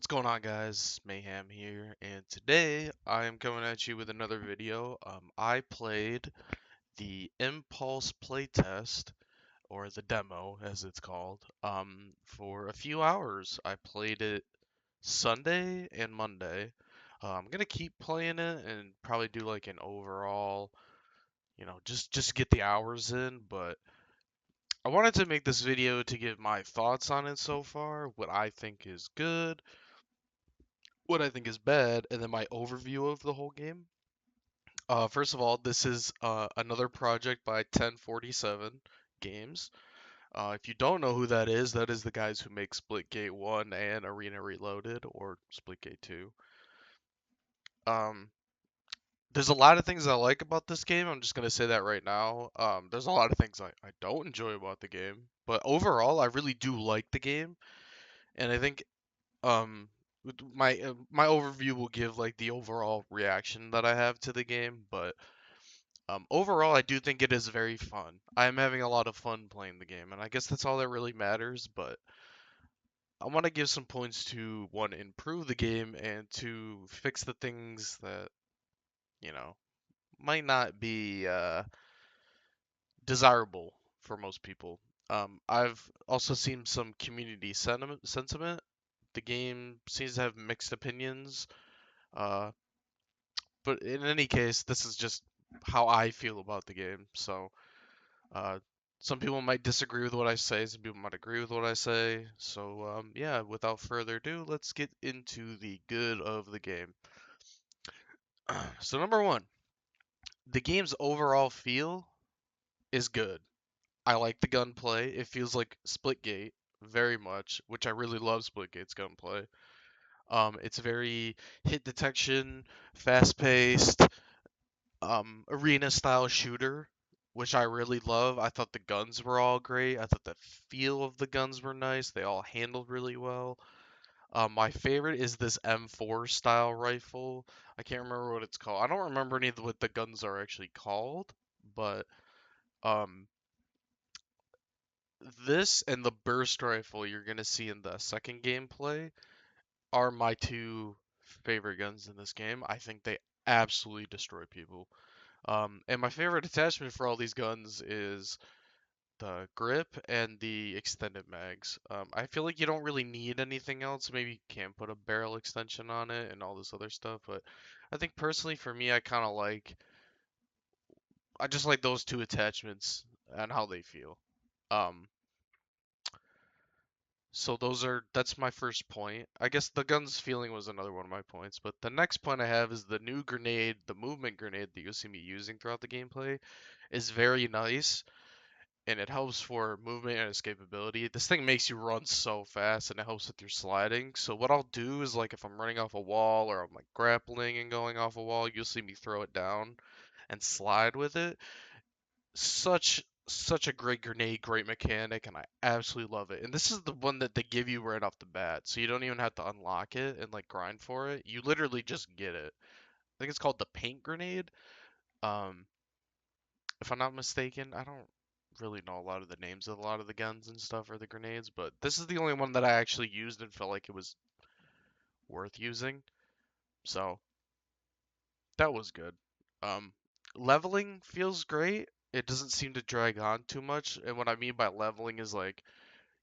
What's going on, guys? Mayhem here, and today I am coming at you with another video. I played the Impulse Playtest, or the demo as it's called, for a few hours. I played it Sunday and Monday. I'm gonna keep playing it and probably do like an overall, just get the hours in, but I wanted to make this video to give my thoughts on it so far, what I think is good, what I think is bad, and then my overview of the whole game. First of all, this is another project by 1047 Games. If you don't know who that is the guys who make Splitgate 1 and Arena Reloaded, or Splitgate 2. Um, there's a lot of things I like about this game. I'm just gonna say that right now. There's a lot of things I don't enjoy about the game, but overall, I really do like the game, and I think my overview will give like the overall reaction that I have to the game, but overall I do think it is very fun. I'm having a lot of fun playing the game, and I guess that's all that really matters. But I want to give some points to one, improve the game, and to fix the things that you know might not be desirable for most people. I've also seen some community sentiment. The game seems to have mixed opinions. Uh, But in any case, this is just how I feel about the game. So, uh, some people might disagree with what I say, some people might agree with what I say. So, yeah, without further ado, let's get into the good of the game. So, number one, the game's overall feel is good. I like the gunplay. It feels like Splitgate very much, which I really love Splitgate's gunplay. It's very hit detection, fast paced, arena style shooter, which I really love. I thought the guns were all great. I thought the feel of the guns were nice. They all handled really well. My favorite is this M4 style rifle. I can't remember what it's called. I don't remember any of what the guns are actually called, but um, this and the burst rifle you're gonna see in the second gameplay are my two favorite guns in this game. I think they absolutely destroy people. And my favorite attachment for all these guns is the grip and the extended mags. I feel like you don't really need anything else. Maybe you can put a barrel extension on it and all this other stuff, but I think personally for me, I just like those two attachments and how they feel. Um, so that's my first point. I guess the guns feeling was another one of my points, but the next point I have is the new grenade, the movement grenade that you'll see me using throughout the gameplay is very nice and it helps for movement and escapability. This thing makes you run so fast and it helps with your sliding. So what I'll do is like if I'm running off a wall or I'm like grappling and going off a wall, you'll see me throw it down and slide with it. Such a great grenade, great mechanic, and I absolutely love it. And this is the one that they give you right off the bat, so you don't even have to unlock it and like grind for it. You literally just get it. I think it's called the paint grenade. Um, if I'm not mistaken. I don't really know a lot of the names of a lot of the guns and stuff or the grenades, but this is the only one that I actually used and felt like it was worth using. So that was good. Um, Leveling feels great. It doesn't seem to drag on too much, and what I mean by leveling is like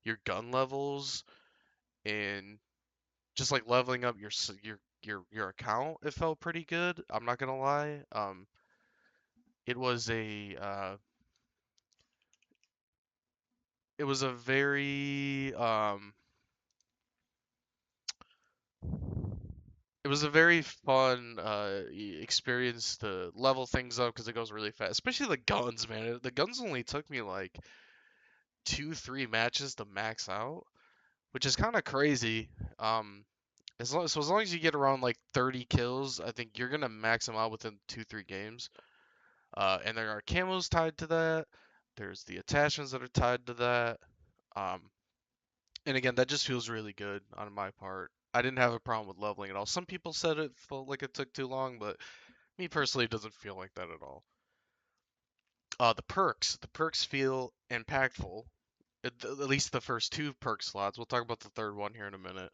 your gun levels and just like leveling up your account. It felt pretty good. I'm not gonna lie. It was a it was a very it was a very fun experience to level things up because it goes really fast. Especially the guns, man. The guns only took me like 2, 3 matches to max out, which is kind of crazy. Um, as long as you get around like 30 kills, I think you're gonna max them out within 2, 3 games. And there are camos tied to that. There's the attachments that are tied to that. Um, and again, that just feels really good on my part. I didn't have a problem with leveling at all. Some people said it felt like it took too long, but me personally, it doesn't feel like that at all. The perks feel impactful. At least the first two perk slots. We'll talk about the third one here in a minute.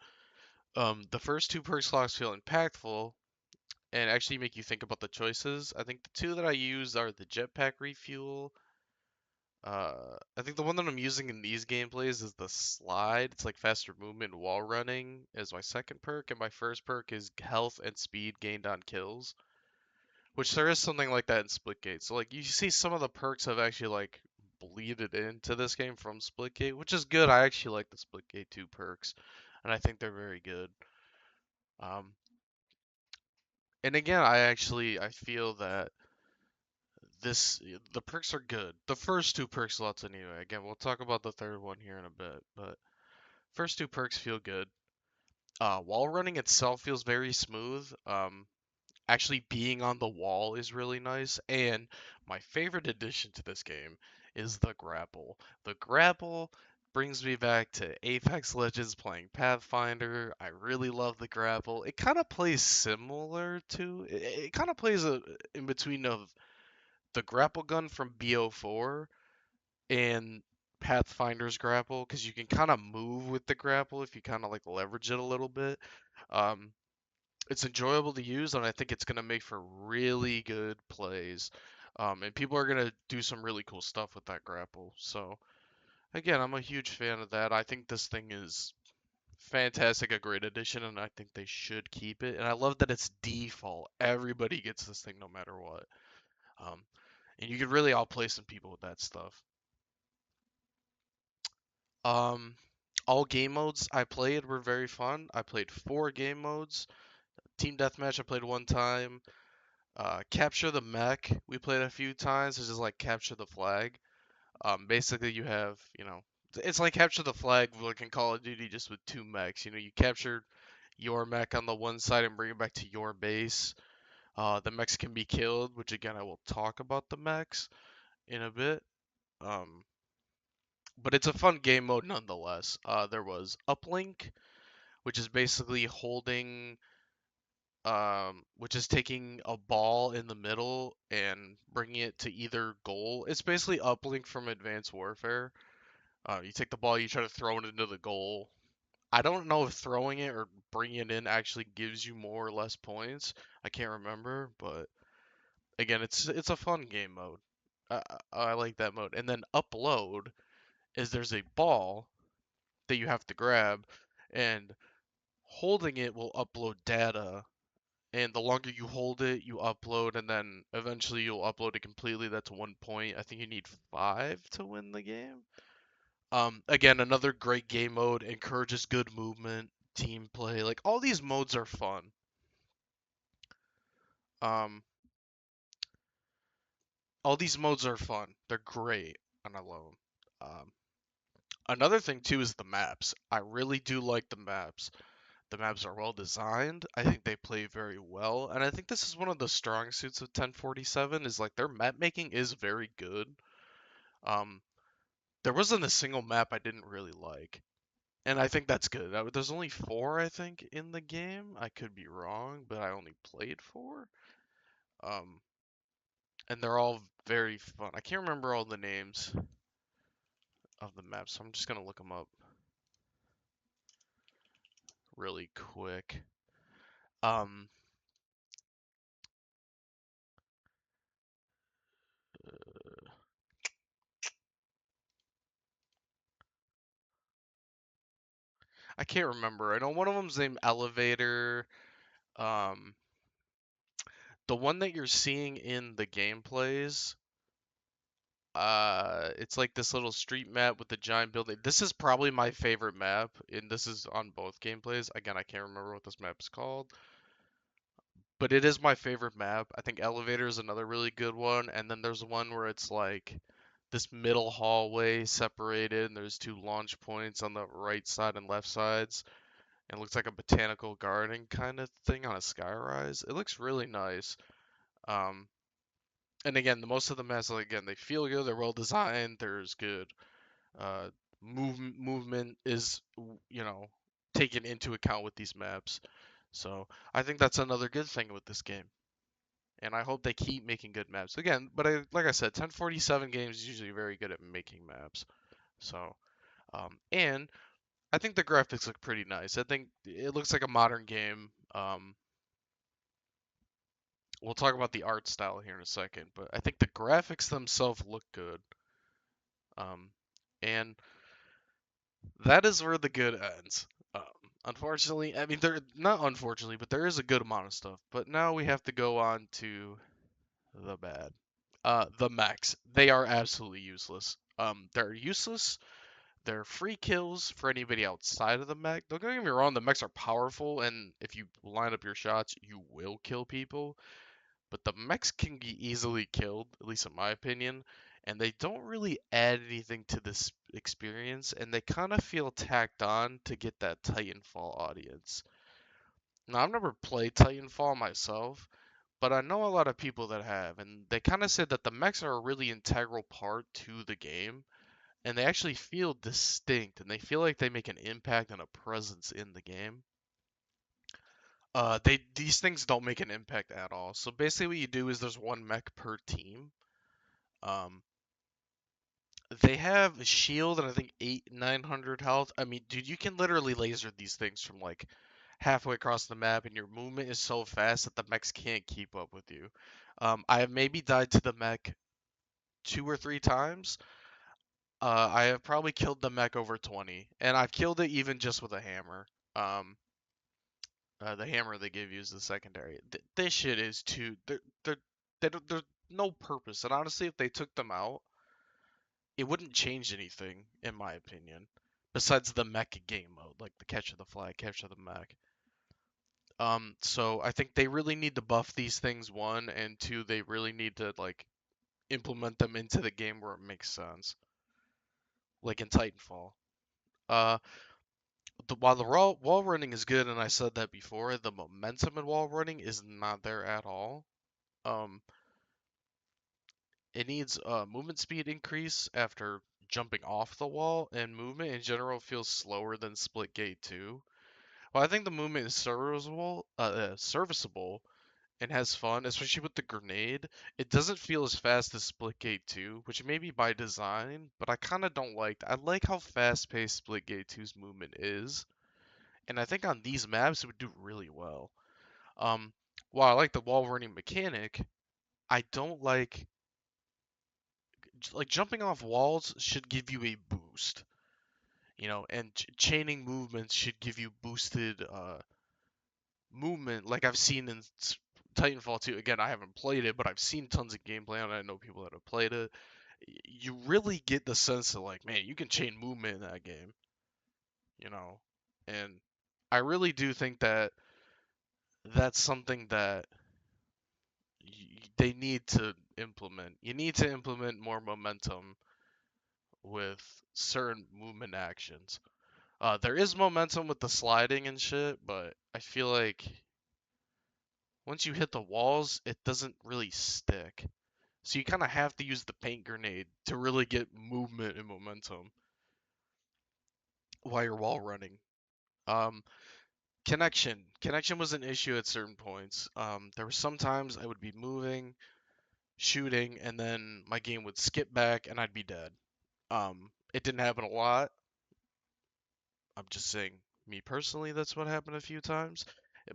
The first two perk slots feel impactful and actually make you think about the choices. I think the two that I use are the jetpack refuel. I think the one that I'm using in these gameplays is the slide. It's like faster movement while running is my second perk, and my first perk is health and speed gained on kills, which there is something like that in Splitgate. So like you see some of the perks have actually like bleeded into this game from Splitgate, which is good. I actually like the Splitgate 2 perks, and I think they're very good. Um, and again, I feel that this the perks are good. The first two perk slots anyway. Again, we'll talk about the third one here in a bit, but first two perks feel good. Wall running itself feels very smooth. Actually being on the wall is really nice, and my favorite addition to this game is the grapple. The grapple brings me back to Apex Legends playing Pathfinder. I really love the grapple. It kind of plays similar to it kind of plays in between of the grapple gun from BO4 and Pathfinder's grapple because you can kind of move with the grapple if you kind of like leverage it a little bit. Um, it's enjoyable to use, and I think it's gonna make for really good plays. And people are gonna do some really cool stuff with that grapple. So again, I'm a huge fan of that. I think this thing is fantastic, a great addition, and I think they should keep it. And I love that it's default. Everybody gets this thing no matter what. Um, and you could really outplay some people with that stuff. Um, all game modes I played were very fun. I played 4 game modes. Team Deathmatch I played one time. Capture the mech we played a few times. It's just like capture the flag. Basically you have, it's like capture the flag like in Call of Duty just with 2 mechs. You capture your mech on the one side and bring it back to your base. The mechs can be killed, which again I will talk about the mechs in a bit. Um, but it's a fun game mode nonetheless. There was uplink, which is basically which is taking a ball in the middle and bringing it to either goal. It's basically uplink from Advanced Warfare. You take the ball, you try to throw it into the goal. I don't know if throwing it or bringing it in actually gives you more or less points. I can't remember, but again, it's a fun game mode. I like that mode. And then upload is there's a ball that you have to grab, and holding it will upload data, and the longer you hold it, you upload, and then eventually you'll upload it completely. That's 1 point. I think you need 5 to win the game. Again, another great game mode, encourages good movement, team play. Like all these modes are fun. Um, all these modes are fun. They're great, and I love them. Another thing too is the maps. I really do like the maps. The maps are well designed. I think they play very well, and I think this is one of the strong suits of 1047 is like their map making is very good. Um, there wasn't a single map I didn't really like, and I think that's good. There's only 4, I think, in the game. I could be wrong, but I only played 4. Um, and they're all very fun. I can't remember all the names of the maps, so I'm just gonna look them up really quick. Um, I can't remember. I know one of them's named Elevator. Um, the one that you're seeing in the gameplays, it's like this little street map with the giant building. This is probably my favorite map, and this is on both gameplays. Again, I can't remember what this map is called, but it is my favorite map. I think Elevator is another really good one, and then there's one where it's like this middle hallway separated, and there's 2 launch points on the right side and left sides. And it looks like a botanical garden kind of thing on a skyrise. It looks really nice. Um, and again, the most of the maps, like, again, they feel good. They're well designed. There's good uh, movement is taken into account with these maps. So I think that's another good thing with this game. And I hope they keep making good maps. Again, but like I said, 1047 games is usually very good at making maps. So, and I think the graphics look pretty nice. I think it looks like a modern game. We'll talk about the art style here in a second, but I think the graphics themselves look good. Um, and that is where the good ends. Um, Unfortunately, I mean, there not unfortunately, but there is a good amount of stuff. But now we have to go on to the bad. The mechs. They are absolutely useless. They're useless. They're free kills for anybody outside of the mech. Don't get me wrong, the mechs are powerful, and if you line up your shots, you will kill people. But the mechs can be easily killed, at least in my opinion, and they don't really add anything to this experience, and they kind of feel tacked on to get that Titanfall audience. Now, I've never played Titanfall myself, but I know a lot of people that have, and they kind of said that the mechs are a really integral part to the game, and they actually feel distinct, and they feel like they make an impact and a presence in the game. These things don't make an impact at all. So basically, what you do is there's one mech per team. Um, they have a shield and I think 900 health. I mean, dude, you can literally laser these things from like halfway across the map, and your movement is so fast that the mechs can't keep up with you. I have maybe died to the mech 2 or 3 times. I have probably killed the mech over 20, and I've killed it even just with a hammer. Um, the hammer they give you is the secondary. This shit is too. There's no purpose, and honestly, if they took them out, it wouldn't change anything, in my opinion, besides the mech game mode, like the catch of the flag, catch of the mech. So I think they really need to buff these things, one, and two, they really need to like implement them into the game where it makes sense, like in Titanfall. Uh, while the wall running is good, and I said that before, the momentum in wall running is not there at all. Um, it needs movement speed increase after jumping off the wall, and movement in general feels slower than Split Gate 2. Well, I think the movement is serviceable and has fun, especially with the grenade. It doesn't feel as fast as Splitgate 2, which may be by design, but I kind of don't like. I like how fast-paced Splitgate 2's movement is, and I think on these maps it would do really well. Um, while I like the wall running mechanic, I don't like jumping off walls should give you a boost, and chaining movements should give you boosted movement, like I've seen in Titanfall 2. Again, I haven't played it, but I've seen tons of gameplay on it. I know people that have played it. You really get the sense of like, man, you can chain movement in that game, you know. And I really do think that that's something that they need to implement. You need to implement more momentum with certain movement actions. There is momentum with the sliding and shit, but I feel like once you hit the walls, it doesn't really stick. So you kind of have to use the paint grenade to really get movement and momentum while you're wall running. Um, connection was an issue at certain points. There were some times I would be moving, shooting, and then my game would skip back and I'd be dead. It didn't happen a lot. I'm just saying, me personally, that's what happened a few times.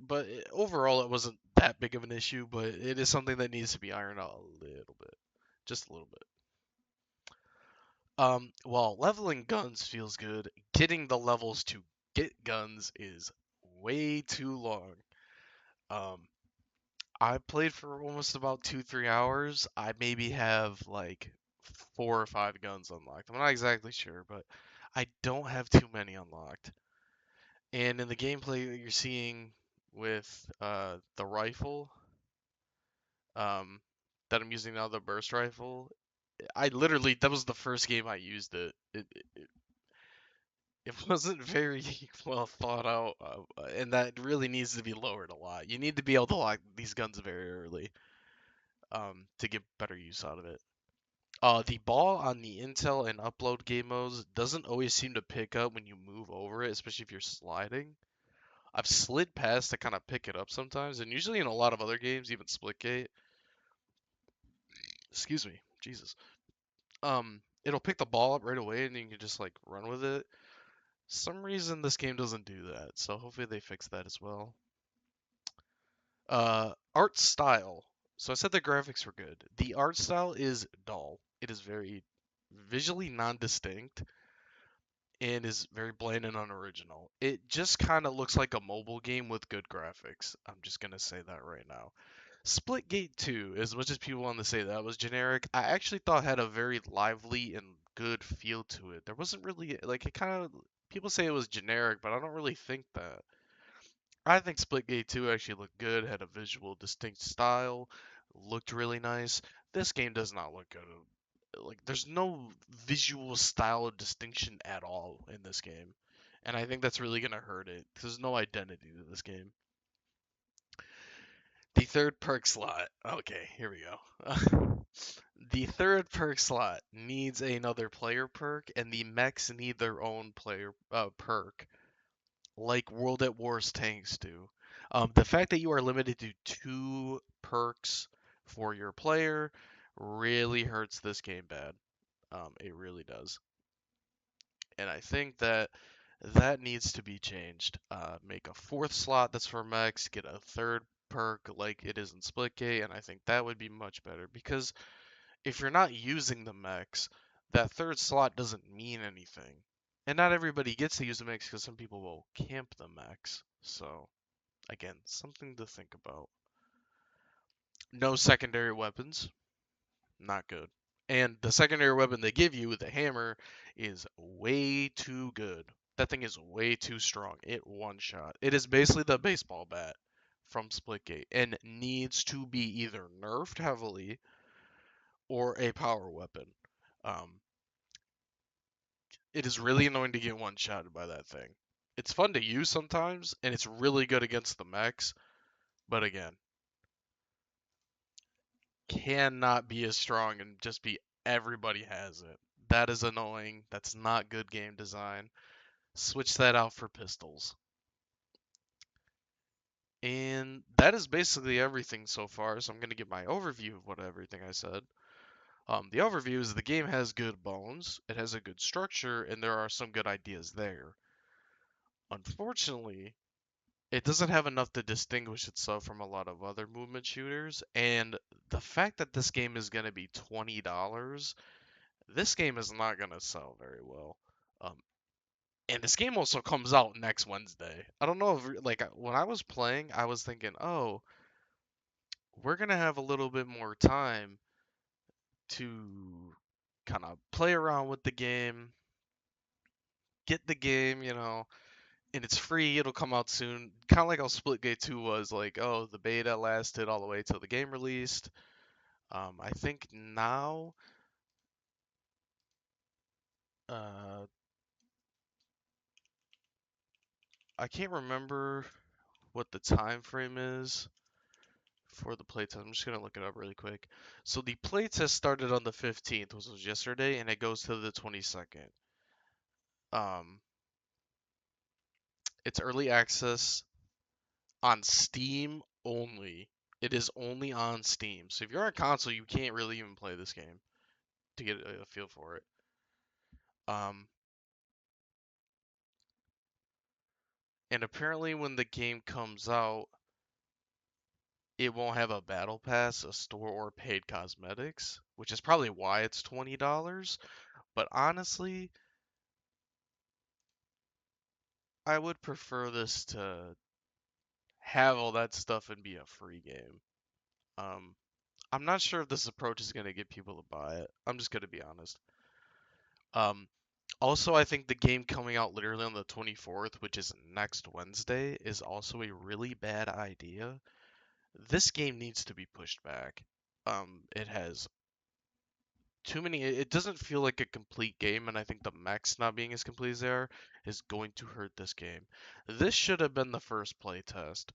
But overall, it wasn't that big of an issue, but it is something that needs to be ironed out a little bit. Just a little bit. While leveling guns feels good, getting the levels to get guns is way too long. Um, I played for almost about 2, 3 hours. I maybe have like 4 or 5 guns unlocked. I'm not exactly sure, but I don't have too many unlocked. And in the gameplay that you're seeing with the rifle, um, that I'm using now, the burst rifle, I literally that was the first game I used it. It wasn't very well thought out, and that really needs to be lowered a lot. You need to be able to lock these guns very early, to get better use out of it. The ball on the intel and upload game modes doesn't always seem to pick up when you move over it, especially if you're sliding. I've slid past to kind of pick it up sometimes, and usually in a lot of other games, even Splitgate, excuse me, Jesus, it'll pick the ball up right away, and you can just like run with it. Some reason this game doesn't do that, so hopefully they fix that as well. Art style. So I said the graphics were good. The art style is dull. It is very visually non-distinct and is very bland and unoriginal. It just kind of looks like a mobile game with good graphics. I'm just gonna say that right now. Splitgate 2, as much as people want to say that was generic, I actually thought had a very lively and good feel to it. There wasn't really like it kind of people say it was generic, but I don't really think that. I think Splitgate 2 actually looked good, had a visual distinct style, looked really nice. This game does not look good. Like there's no visual style of distinction at all in this game. And I think that's really gonna hurt it. There's no identity to this game. The third perk slot. Okay, here we go. The third perk slot needs another player perk, and the mechs need their own player perk, like World at War's tanks do. The fact that you are limited to two perks for your player really hurts this game bad. It really does. And I think that that needs to be changed. Make a fourth slot that's for mechs, get a third perk like it is in Splitgate, and I think that would be much better because if you're not using the mechs, that third slot doesn't mean anything. And not everybody gets to use the mechs because some people will camp the mechs. So, again, something to think about. No secondary weapons, not good. And the secondary weapon they give you, the hammer, is way too good. That thing is way too strong. It one shot. It is basically the baseball bat from Splitgate and needs to be either nerfed heavily or a power weapon. Um, it is really annoying to get one shotted by that thing. It's fun to use sometimes, and it's really good against the mechs, but again, cannot be as strong and just be everybody has it. That is annoying. That's not good game design. Switch that out for pistols. And that is basically everything so far. So I'm going to give my overview of what everything I said. The overview is the game has good bones, it has a good structure, and there are some good ideas there. Unfortunately, it doesn't have enough to distinguish itself from a lot of other movement shooters, and the fact that this game is going to be $20, this game is not going to sell very well. Um, and this game also comes out next Wednesday. I don't know if, like, when I was playing, I was thinking, oh, we're going to have a little bit more time to kind of play around with the game, get the game, and it's free. It'll come out soon. Kind of like how Splitgate 2 was like, oh, the beta lasted all the way till the game released. I think now, uh, I can't remember what the time frame is for the playtest. I'm just gonna look it up really quick. So the playtest started on the 15th, which was yesterday, and it goes to the 22nd. Um, it's early access on Steam only. It is only on Steam. So if you're on console, you can't really even play this game to get a feel for it. Um, and apparently when the game comes out, it won't have a battle pass, a store, or paid cosmetics, which is probably why it's $20. But honestly, I would prefer this to have all that stuff and be a free game. Um, I'm not sure if this approach is going to get people to buy it. I'm just going to be honest. Um, Also, I think the game coming out literally on the 24th, which is next Wednesday, is also a really bad idea. This game needs to be pushed back. It has too many. It doesn't feel like a complete game, and I think the mechs not being as complete as they are is going to hurt this game. This should have been the first playtest.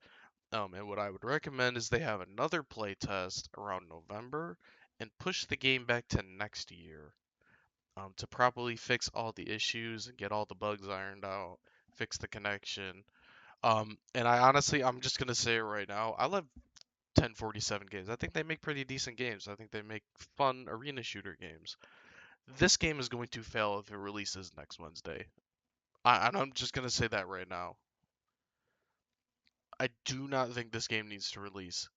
And what I would recommend is they have another playtest around November and push the game back to next year. To properly fix all the issues and get all the bugs ironed out, fix the connection. And I'm just gonna say it right now. I love 1047 games. I think they make pretty decent games. I think they make fun arena shooter games. This game is going to fail if it releases next Wednesday. And I'm just gonna say that right now. I do not think this game needs to release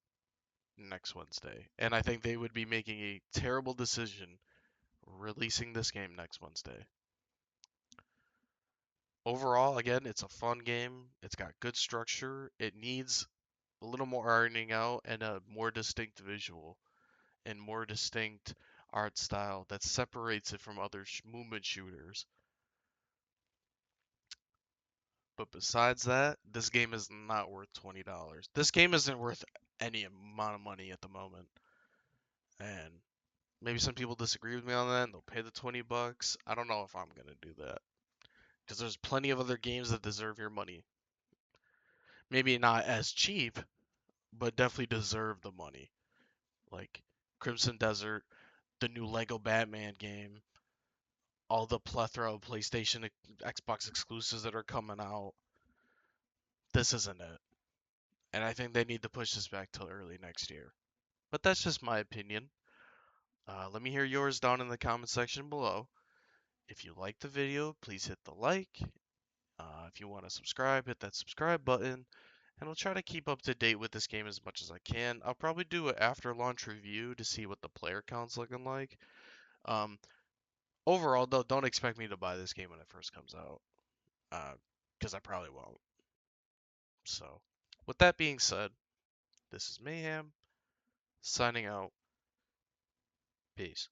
next Wednesday, and I think they would be making a terrible decision releasing this game next Wednesday. Overall, again, it's a fun game. It's got good structure. It needs a little more ironing out and a more distinct visual and more distinct art style that separates it from other movement shooters. But besides that, this game is not worth $20. This game isn't worth any amount of money at the moment. And maybe some people disagree with me on that and they'll pay the 20 bucks. I don't know if I'm going to do that because there's plenty of other games that deserve your money. Maybe not as cheap, but definitely deserve the money. Like Crimson Desert, the new Lego Batman game, all the plethora of PlayStation, Xbox exclusives that are coming out. This isn't it. And I think they need to push this back till early next year. But that's just my opinion. Let me hear yours down in the comment section below. If you like the video, please hit the like. If you want to subscribe, hit that subscribe button. And I'll try to keep up to date with this game as much as I can. I'll probably do an after launch review to see what the player count's looking like. Um, Overall, though, don't expect me to buy this game when it first comes out. Because I probably won't. So, with that being said, this is Mayhem, signing out. Peace.